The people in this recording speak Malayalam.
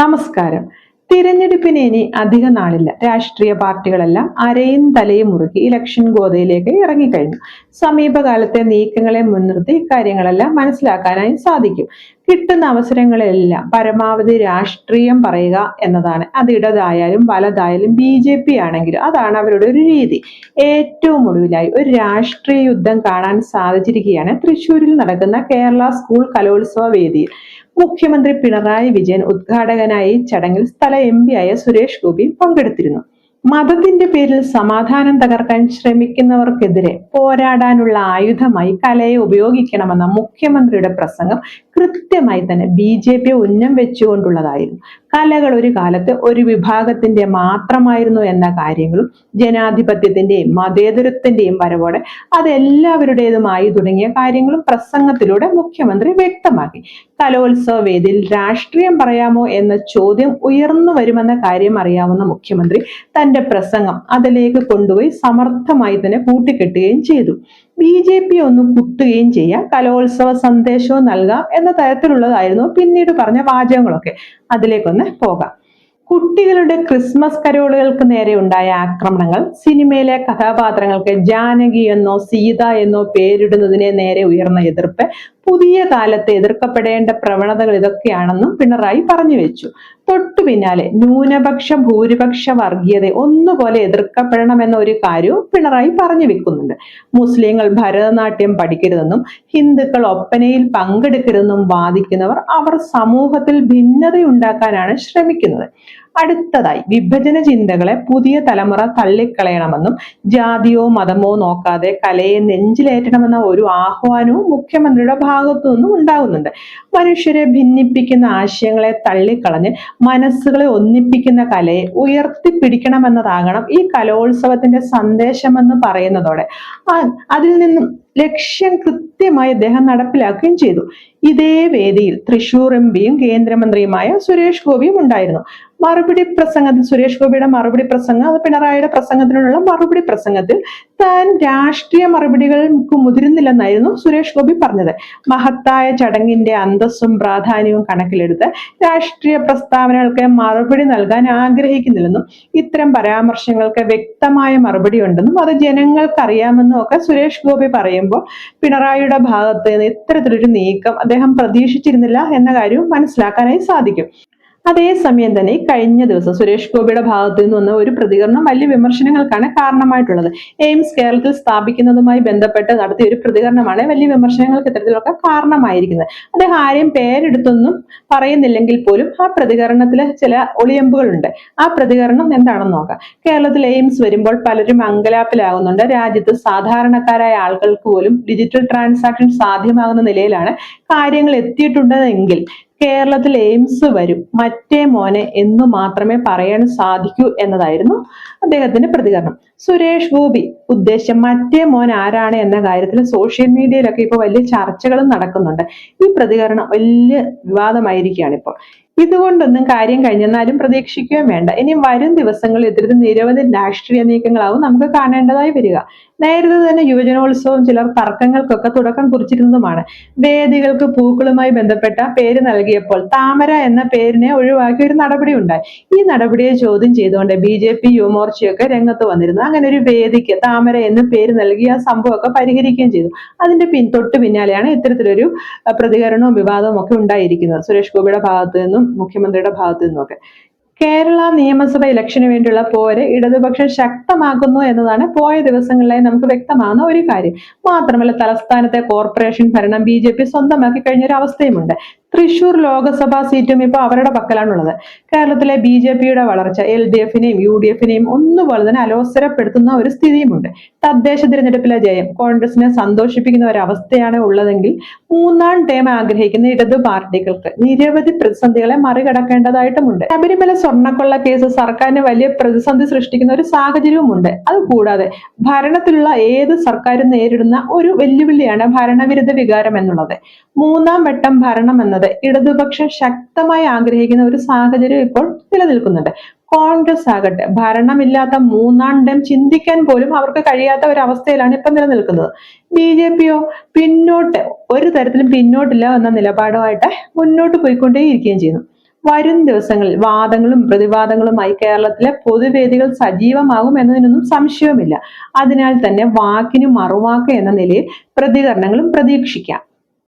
നമസ്കാരം. തിരഞ്ഞെടുപ്പിന് ഇനി അധിക നാളില്ല. രാഷ്ട്രീയ പാർട്ടികളെല്ലാം അരയും തലയും മുറുക്കി ഇലക്ഷൻ ഗോതയിലേക്ക് ഇറങ്ങിക്കഴിഞ്ഞു. സമീപകാലത്തെ നീക്കങ്ങളെ മുൻനിർത്തി ഇക്കാര്യങ്ങളെല്ലാം മനസ്സിലാക്കാനായി സാധിക്കും. കിട്ടുന്ന അവസരങ്ങളെല്ലാം പരമാവധി രാഷ്ട്രീയം പറയുക എന്നതാണ്. അത് ഇടതായാലും വലതായാലും BJP ആണെങ്കിലും അതാണ് അവരുടെ ഒരു രീതി. ഏറ്റവും ഒടുവിലായി ഒരു രാഷ്ട്രീയ യുദ്ധം കാണാൻ സാധിച്ചിരിക്കുകയാണ് തൃശ്ശൂരിൽ നടക്കുന്ന കേരള സ്കൂൾ കലോത്സവ വേദിയിൽ. മുഖ്യമന്ത്രി പിണറായി വിജയൻ ഉദ്ഘാടകനായി ചടങ്ങിൽ സ്ഥല MP ആയ സുരേഷ് ഗോപി പങ്കെടുത്തിരുന്നു. മതത്തിന്റെ പേരിൽ സമാധാനം തകർക്കാൻ ശ്രമിക്കുന്നവർക്കെതിരെ പോരാടാനുള്ള ആയുധമായി കലയെ ഉപയോഗിക്കണമെന്ന മുഖ്യമന്ത്രിയുടെ പ്രസംഗം കൃത്യമായി തന്നെ BJP ഉന്നം വെച്ചുകൊണ്ടുള്ളതായിരുന്നു. കലകൾ ഒരു കാലത്ത് ഒരു വിഭാഗത്തിന്റെ മാത്രമായിരുന്നു എന്ന കാര്യങ്ങളും ജനാധിപത്യത്തിന്റെയും മതേതരത്വത്തിന്റെയും വരവോടെ അത് എല്ലാവരുടേതുമായി തുടങ്ങിയ കാര്യങ്ങളും പ്രസംഗത്തിലൂടെ മുഖ്യമന്ത്രി വ്യക്തമാക്കി. കലോത്സവ വേദിയിൽ രാഷ്ട്രീയം പറയാമോ എന്ന ചോദ്യം ഉയർന്നു വരുമെന്ന കാര്യം അറിയാവുന്ന മുഖ്യമന്ത്രി തന്റെ പ്രസംഗം അതിലേക്ക് കൊണ്ടുപോയി സമർത്ഥമായി തന്നെ കൂട്ടിക്കെട്ടുകയും ചെയ്തു. BJP ഒന്ന് കുത്തുകയും ചെയ്യാം, കലോത്സവ സന്ദേശവും നൽകാം എന്ന തരത്തിലുള്ളതായിരുന്നു പിന്നീട് പറഞ്ഞ വാചകങ്ങളൊക്കെ. അതിലേക്കൊന്ന് പോകാം. കുട്ടികളുടെ ക്രിസ്മസ് കരോളുകൾക്ക് നേരെ ഉണ്ടായ ആക്രമണങ്ങൾ, സിനിമയിലെ കഥാപാത്രങ്ങൾക്ക് ജാനകി എന്നോ സീത എന്നോ പേരിടുന്നതിനെ നേരെ ഉയർന്ന എതിർപ്പ്, പുതിയ കാലത്ത് എതിർക്കപ്പെടേണ്ട പ്രവണതകൾ ഇതൊക്കെയാണെന്നും പിണറായി പറഞ്ഞു വെച്ചു. തൊട്ടു പിന്നാലെ ന്യൂനപക്ഷ ഭൂരിപക്ഷ വർഗീയത ഒന്നുപോലെ എതിർക്കപ്പെടണമെന്ന ഒരു കാര്യവും പിണറായി പറഞ്ഞു വെക്കുന്നുണ്ട്. മുസ്ലിങ്ങൾ ഭരതനാട്യം പഠിക്കരുതെന്നും ഹിന്ദുക്കൾ ഒപ്പനയിൽ പങ്കെടുക്കരുതെന്നും വാദിക്കുന്നവർ അവർ സമൂഹത്തിൽ ഭിന്നതയുണ്ടാക്കാനാണ് ശ്രമിക്കുന്നത്. അടുത്തതായി വിഭജന ചിന്തകളെ പുതിയ തലമുറ തള്ളിക്കളയണമെന്നും ജാതിയോ മതമോ നോക്കാതെ കലയെ നെഞ്ചിലേറ്റണമെന്ന ഒരു ആഹ്വാനവും മുഖ്യമന്ത്രിയുടെ ഭാഗത്തു നിന്നും ഉണ്ടാകുന്നുണ്ട്. മനുഷ്യരെ ഭിന്നിപ്പിക്കുന്ന ആശയങ്ങളെ തള്ളിക്കളഞ്ഞ് മനസ്സുകളെ ഒന്നിപ്പിക്കുന്ന കലയെ ഉയർത്തിപ്പിടിക്കണമെന്നതാകണം ഈ കലോത്സവത്തിന്റെ സന്ദേശമെന്ന് പറയുന്നതോടെ അതിൽ നിന്നും ലക്ഷ്യം കൃത്യമായി അദ്ദേഹം നടപ്പിലാക്കുകയും ചെയ്തു. ഇതേ വേദിയിൽ തൃശൂർ MPയും കേന്ദ്രമന്ത്രിയുമായ സുരേഷ് ഗോപിയും ഉണ്ടായിരുന്നു. മറുപടി പ്രസംഗത്തിൽ സുരേഷ് ഗോപിയുടെ മറുപടി പ്രസംഗം, അത് പിണറായിയുടെ പ്രസംഗത്തിനുള്ള മറുപടി പ്രസംഗത്തിൽ താൻ രാഷ്ട്രീയ മറുപടികൾക്ക് മുതിരുന്നില്ലെന്നായിരുന്നു സുരേഷ് ഗോപി പറഞ്ഞത്. മഹത്തായ ചടങ്ങിന്റെ അന്തസ്സും പ്രാധാന്യവും കണക്കിലെടുത്ത് രാഷ്ട്രീയ പ്രസ്താവനകൾക്ക് മറുപടി നൽകാൻ ആഗ്രഹിക്കുന്നില്ലെന്നും ഇത്തരം പരാമർശങ്ങൾക്ക് വ്യക്തമായ മറുപടി ഉണ്ടെന്നും അത് ജനങ്ങൾക്കറിയാമെന്നും ഒക്കെ സുരേഷ് ഗോപി പറയുമ്പോൾ പിണറായിയുടെ ഭാഗത്ത് നിന്ന് ഇത്തരത്തിലൊരു നീക്കം അദ്ദേഹം പ്രതീക്ഷിച്ചിരുന്നില്ല എന്ന കാര്യവും മനസ്സിലാക്കാനായി സാധിക്കും. അതേസമയം തന്നെ കഴിഞ്ഞ ദിവസം സുരേഷ് ഗോപിയുടെ ഭാഗത്തു നിന്ന് വന്ന ഒരു പ്രതികരണം വലിയ വിമർശനങ്ങൾക്കാണ് കാരണമായിട്ടുള്ളത്. എയിംസ് കേരളത്തിൽ സ്ഥാപിക്കുന്നതുമായി ബന്ധപ്പെട്ട് നടത്തിയ ഒരു പ്രതികരണമാണ് വലിയ വിമർശനങ്ങൾക്ക് ഇത്തരത്തിലൊക്കെ കാരണമായിരിക്കുന്നത്. അദ്ദേഹം ആരെയും പേരെടുത്തൊന്നും പറയുന്നില്ലെങ്കിൽ പോലും ആ പ്രതികരണത്തിൽ ചില ഒളിയമ്പുകളുണ്ട്. ആ പ്രതികരണം എന്താണെന്ന് നോക്കാം. കേരളത്തിൽ എയിംസ് വരുമ്പോൾ പലരും അങ്കലാപ്പിലാകുന്നുണ്ട്. രാജ്യത്ത് സാധാരണക്കാരായ ആളുകൾക്ക് പോലും ഡിജിറ്റൽ ട്രാൻസാക്ഷൻ സാധ്യമാകുന്ന നിലയിലാണ് കാര്യങ്ങൾ എത്തിയിട്ടുണ്ടെങ്കിൽ കേരളത്തിൽ എയിംസ് വരും, മറ്റേ മോനെ എന്ന് മാത്രമേ പറയാൻ സാധിക്കൂ എന്നതായിരുന്നു അദ്ദേഹത്തിന്റെ പ്രതികരണം. സുരേഷ് ഗോപി ഉദ്ദേശം മറ്റേ മോൻ ആരാണ് എന്ന കാര്യത്തിൽ സോഷ്യൽ മീഡിയയിലൊക്കെ ഇപ്പോൾ വലിയ ചർച്ചകളും നടക്കുന്നുണ്ട്. ഈ പ്രതികരണം വലിയ വിവാദമായിരിക്കുകയാണ് ഇപ്പോൾ. ഇതുകൊണ്ടൊന്നും കാര്യം കഴിഞ്ഞെന്നാലും പ്രതീക്ഷിക്കുകയും വേണ്ട. ഇനി വരും ദിവസങ്ങളിൽ ഇത്തരത്തിൽ നിരവധി രാഷ്ട്രീയ നീക്കങ്ങളാവും നമുക്ക് കാണേണ്ടതായി വരിക. നേരത്തെ തന്നെ യുവജനോത്സവം ചിലർ തർക്കങ്ങൾക്കൊക്കെ തുടക്കം കുറിച്ചിരുന്നതുമാണ്. വേദികൾക്ക് പൂക്കളുമായി ബന്ധപ്പെട്ട പേര് നൽകിയപ്പോൾ താമര എന്ന പേരിനെ ഒഴിവാക്കി ഒരു നടപടി ഉണ്ടായി. ഈ നടപടിയെ ചോദ്യം ചെയ്തുകൊണ്ട് BJP യുവമോർച്ചയൊക്കെ രംഗത്ത് വന്നിരുന്നു. അങ്ങനെ ഒരു വേദിക്ക് താമര എന്ന് പേര് നൽകി ആ സംഭവമൊക്കെ പരിഹരിക്കുകയും ചെയ്തു. അതിന്റെ തൊട്ടു പിന്നാലെയാണ് ഇത്തരത്തിലൊരു പ്രതികരണവും വിവാദവും ഒക്കെ ഉണ്ടായിരിക്കുന്നത് സുരേഷ് ഗോപിയുടെ ഭാഗത്തു നിന്നും മുഖ്യമന്ത്രിയുടെ ഭാഗത്തു നിന്നൊക്കെ. കേരള നിയമസഭ ഇലക്ഷന് വേണ്ടിയുള്ള പോര് ഇടതുപക്ഷം ശക്തമാക്കുന്നു എന്നതാണ് പോയ ദിവസങ്ങളിലായി നമുക്ക് വ്യക്തമാകുന്ന ഒരു കാര്യം. മാത്രമല്ല തലസ്ഥാനത്തെ കോർപ്പറേഷൻ ഭരണം BJP സ്വന്തമാക്കി കഴിഞ്ഞൊരു അവസ്ഥയുമുണ്ട്. തൃശൂർ ലോക്സഭാ സീറ്റും ഇപ്പൊ അവരുടെ പക്കലാണുള്ളത്. കേരളത്തിലെ BJPയുടെ വളർച്ച LDFനെയും UDFനെയും ഒന്നുപോലെ തന്നെ അലോസരപ്പെടുത്തുന്ന ഒരു സ്ഥിതിയുമുണ്ട്. തദ്ദേശ തിരഞ്ഞെടുപ്പിലെ ജയം കോൺഗ്രസിനെ സന്തോഷിപ്പിക്കുന്ന ഒരു അവസ്ഥയാണ് ഉള്ളതെങ്കിൽ മൂന്നാം ടേം ആഗ്രഹിക്കുന്ന ഇടതു പാർട്ടികൾക്ക് നിരവധി പ്രതിസന്ധികളെ മറികടക്കേണ്ടതായിട്ടുമുണ്ട്. ശബരിമല സ്വർണ്ണക്കൊള്ള കേസ് സർക്കാരിന് വലിയ പ്രതിസന്ധി സൃഷ്ടിക്കുന്ന ഒരു സാഹചര്യവുമുണ്ട്. അതുകൂടാതെ ഭരണത്തിലുള്ള ഏത് സർക്കാരും നേരിടുന്ന ഒരു വെല്ലുവിളിയാണ് ഭരണവിരുദ്ധ വികാരം എന്നുള്ളത്. മൂന്നാം വട്ടം ഭരണം എന്നത് ഇടതുപക്ഷം ശക്തമായി ആഗ്രഹിക്കുന്ന ഒരു സാഹചര്യം ഇപ്പോൾ നിലനിൽക്കുന്നുണ്ട്. കോൺഗ്രസ് ആകട്ടെ ഭരണമില്ലാത്ത മൂന്നാം ടേം ചിന്തിക്കാൻ പോലും അവർക്ക് കഴിയാത്ത ഒരു അവസ്ഥയിലാണ് ഇപ്പൊ നിലനിൽക്കുന്നത്. BJPയോ ഒരു തരത്തിലും പിന്നോട്ടില്ല എന്ന നിലപാടുമായിട്ട് മുന്നോട്ട് പോയിക്കൊണ്ടേയിരിക്കുകയും ചെയ്യുന്നു. വരും ദിവസങ്ങളിൽ വാദങ്ങളും പ്രതിവാദങ്ങളുമായി കേരളത്തിലെ പൊതുവേദികൾ സജീവമാകും എന്നതിനൊന്നും സംശയവുമില്ല. അതിനാൽ തന്നെ വാക്കിന് മറുവാക്ക് എന്ന നിലയിൽ പ്രതികരണങ്ങളും പ്രതീക്ഷിക്കാം.